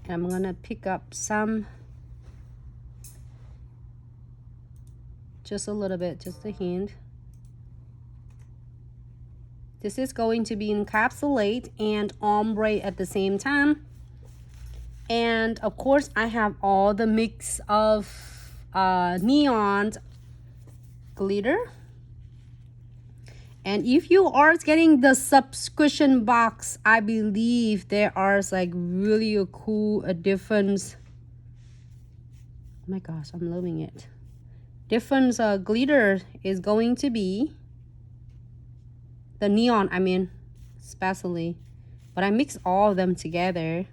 And I'm gonna pick up some, just a little bit, just a hint. This is going to be Encapsulate and Ombre at the same time. And of course, I have all the mix of neon glitter. And if you are getting the subscription box, I believe there are like really a cool difference. Oh my gosh, I'm loving it. Different glitter is going to be the neon, I mean, especially. But I mix all of them together.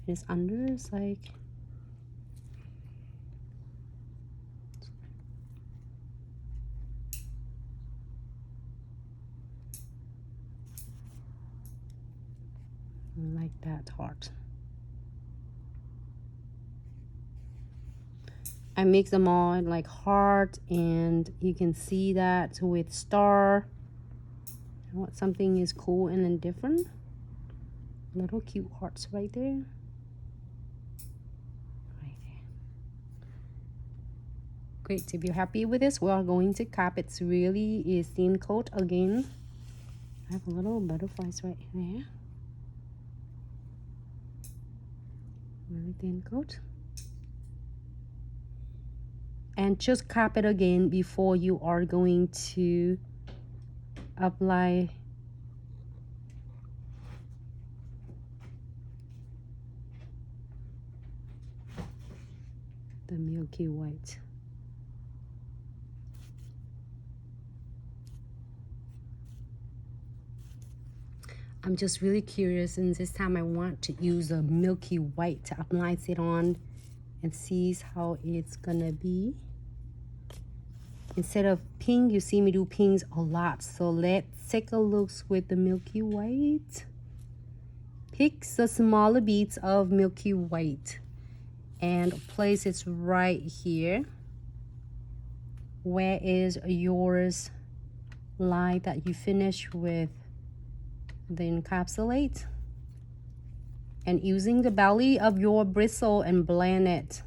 It's under, it's like, like that heart. I mix them all in like heart, and you can see that with star. I want something is cool and then different. Little cute hearts right there. Right there. Great. If you're happy with this, we are going to cap. It's really is thin coat again. I have a little butterflies right there. Really thin coat. And just cap it again before you are going to apply the milky white. I'm just really curious, and this time I want to use a milky white to apply it on and see how it's gonna be. Instead of pink, you see me do pinks a lot. So let's take a look with the milky white. Pick the smaller beads of milky white and place it right here. Where is yours line that you finish with the Encapsulate? And using the belly of your bristle and blend it.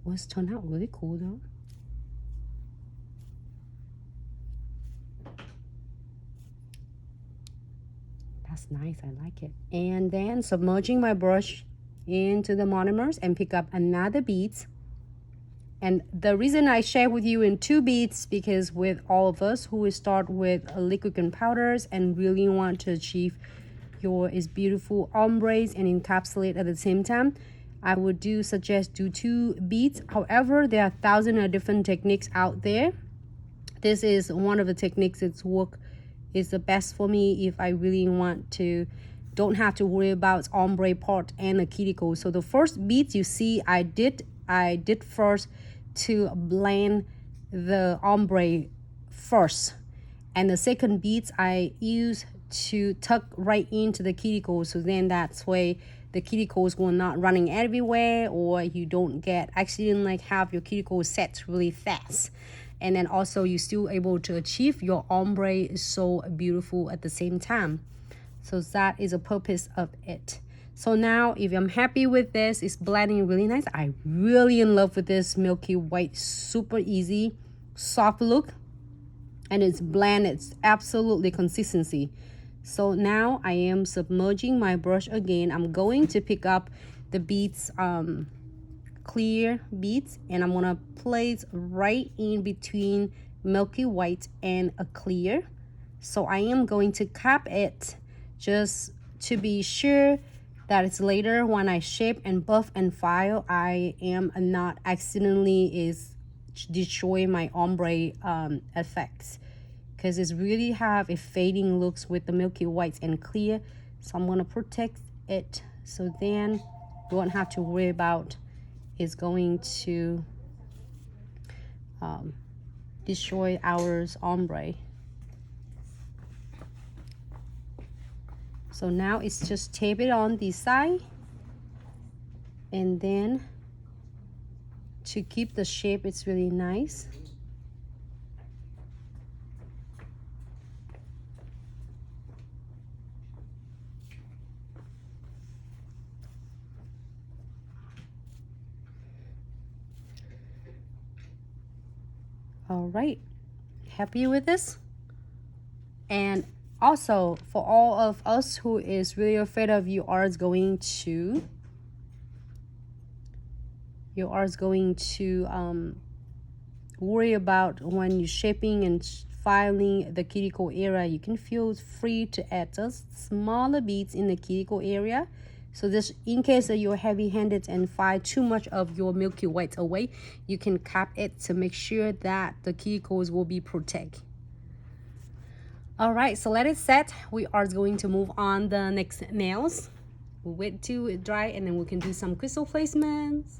Well, it's turned out really cool though. That's nice, I like it. And then submerging my brush into the monomers and pick up another bead. And the reason I share with you in 2 beads, because with all of us who start with liquid and powders and really want to achieve your beautiful ombres and encapsulate at the same time, I would suggest do 2 beads. However, there are thousands of different techniques out there. This is one of the techniques that's is the best for me if I really want to don't have to worry about ombre part and the cuticle. So the first beads you see I did first to blend the ombre first, and the second beads I use to tuck right into the cuticle, so then that's way the cuticles will not running everywhere, or you don't get accidentally like have your cuticle set really fast. And then also you still able to achieve your ombre so beautiful at the same time. So that is the purpose of it. So now if I'm happy with this, it's blending really nice. I really in love with this milky white, super easy, soft look. And it's blend, it's absolutely consistency. So now I am submerging my brush again. I'm going to pick up the beads, clear beads, and I'm gonna place right in between milky white and a clear. So I am going to cap it just to be sure that it's later when I shape and buff and file, I am not accidentally destroy my ombre effects, because it's really have a fading looks with the milky whites and clear. So I'm going to protect it, so then you won't have to worry about it's going to destroy our ombre. So now it's just tape it on this side, and then to keep the shape, it's really nice. All right, happy with this? And also for all of us who is really afraid of you are going to worry about when you're shaping and filing the cuticle area, you can feel free to add just smaller beads in the cuticle area. So this, in case that you're heavy-handed and file too much of your milky white away, you can cap it to make sure that the cuticles will be protected. All right, so let it set. We are going to move on the next nails. We'll wait till it dry and then we can do some crystal placements.